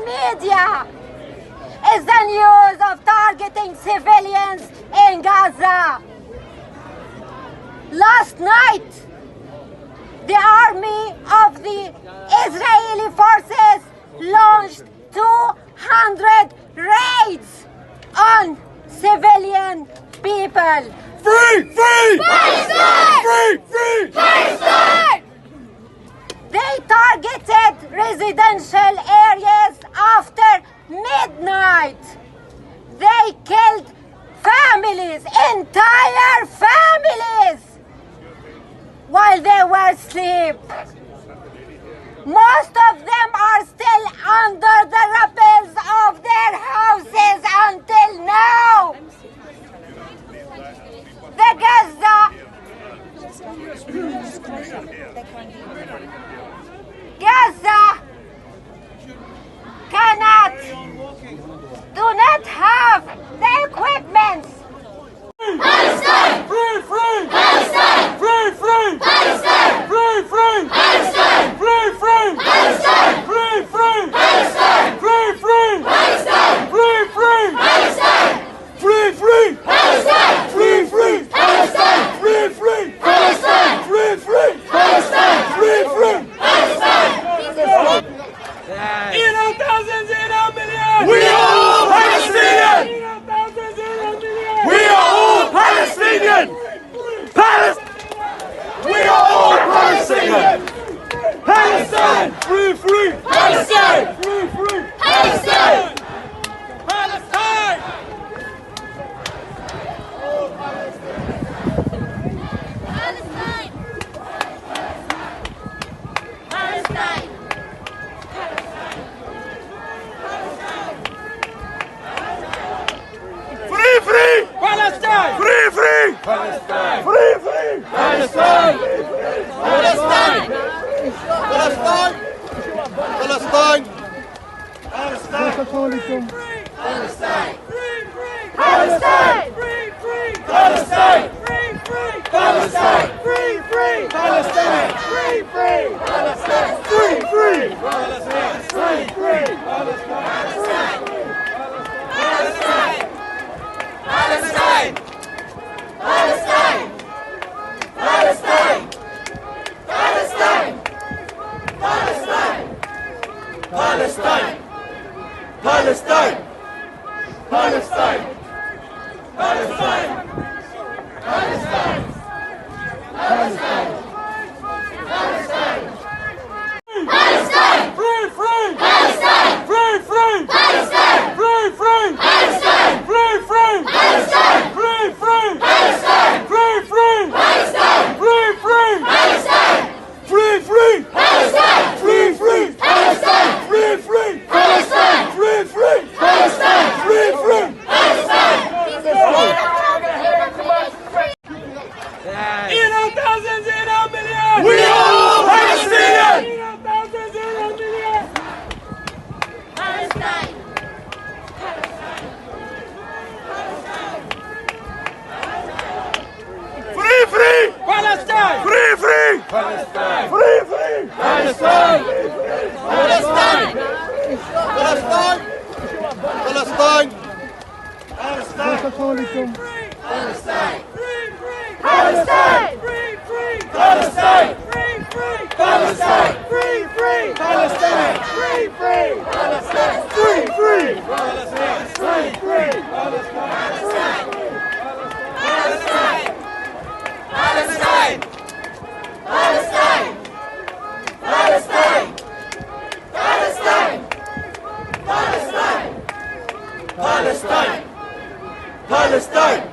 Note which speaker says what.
Speaker 1: media is the news of targeting civilians in Gaza. Last night, the army of the Israeli forces launched 200 raids on civilian people.
Speaker 2: Free! Free!
Speaker 1: Palestine!
Speaker 2: Free! Free!
Speaker 1: Palestine! They targeted residential areas after midnight. They killed families, entire families, while they were asleep. Most of them are still under the rubbles of their houses until now. The Gaza do not have the equipment. Palestine!
Speaker 2: Free! Free!
Speaker 1: Palestine!
Speaker 2: Free! Free!
Speaker 1: Palestine!
Speaker 2: Free! Free!
Speaker 1: Palestine!
Speaker 2: Free! Free!
Speaker 1: Palestine!
Speaker 2: Free! Free!
Speaker 1: Palestine!
Speaker 2: Free! Free!
Speaker 1: Palestine!
Speaker 2: Free! Free!
Speaker 1: Palestine!
Speaker 2: Free! Free!
Speaker 1: Palestine!
Speaker 2: Free! Free!
Speaker 1: Palestine!
Speaker 2: Free! Free!
Speaker 1: Palestine!
Speaker 2: Free! Free!
Speaker 1: Palestine!
Speaker 2: Free! Free!
Speaker 3: Iran thousands, Iran millions!
Speaker 2: We are all Palestinian!
Speaker 3: Iran thousands, Iran millions!
Speaker 2: We are all Palestinian! We are all Palestinian! Palestine! Free! Free!
Speaker 1: Palestine!
Speaker 2: Free! Free!
Speaker 1: Palestine!
Speaker 3: Palestine!
Speaker 1: Palestine! Palestine!
Speaker 2: Free! Free!
Speaker 3: Palestine!
Speaker 2: Free! Free!
Speaker 3: Palestine!
Speaker 2: Free! Free!
Speaker 3: Palestine!
Speaker 1: Palestine!
Speaker 2: Palestine! Palestine!
Speaker 1: Palestine!
Speaker 3: Palestine! Free, free!
Speaker 1: Palestine!
Speaker 3: Free, free!
Speaker 2: Palestine!
Speaker 3: Free, free!
Speaker 2: Palestine!
Speaker 3: Free, free!
Speaker 2: Palestine!
Speaker 3: Free, free!
Speaker 2: Palestine! Free! Free!
Speaker 3: Palestine!
Speaker 2: Free! Free!
Speaker 3: Palestine!
Speaker 1: Palestine!
Speaker 3: Palestine!
Speaker 1: Palestine! Palestine! Palestine! Palestine!
Speaker 2: Palestine! Palestine! Palestine! Palestine! Palestine!
Speaker 1: Palestine!
Speaker 2: Free! Free!
Speaker 1: Palestine!
Speaker 2: Free! Free!
Speaker 1: Palestine!
Speaker 2: Free! Free!
Speaker 1: Palestine!
Speaker 2: Free! Free!
Speaker 1: Palestine!
Speaker 2: Free! Free!
Speaker 1: Palestine!
Speaker 2: Free! Free!
Speaker 1: Palestine!
Speaker 2: Free! Free!
Speaker 1: Palestine!
Speaker 2: Free! Free!
Speaker 1: Palestine!
Speaker 2: Free! Free!
Speaker 1: Palestine!
Speaker 2: Free! Free!
Speaker 1: Palestine!
Speaker 2: Free! Free!
Speaker 1: Palestine!
Speaker 2: Free! Free!
Speaker 3: Iran thousands, Iran millions!
Speaker 2: We are all Palestinian!
Speaker 3: Iran thousands, Iran millions!
Speaker 1: Palestine!
Speaker 2: Free! Free!
Speaker 3: Palestine!
Speaker 2: Free! Free!
Speaker 3: Palestine!
Speaker 2: Free! Free!
Speaker 3: Palestine!
Speaker 2: Palestine! Palestine! Palestine!
Speaker 1: Palestine!
Speaker 3: Free, free!
Speaker 1: Palestine!
Speaker 3: Free, free!
Speaker 2: Palestine!
Speaker 3: Free, free!
Speaker 2: Palestine!
Speaker 3: Free, free!
Speaker 2: Palestine!
Speaker 3: Free, free!
Speaker 2: Free! Free!
Speaker 3: Palestine!
Speaker 2: Free! Free!
Speaker 3: Palestine!
Speaker 1: Palestine!
Speaker 3: Palestine!
Speaker 1: Palestine! Palestine! Palestine! Palestine!
Speaker 2: Palestine! Palestine!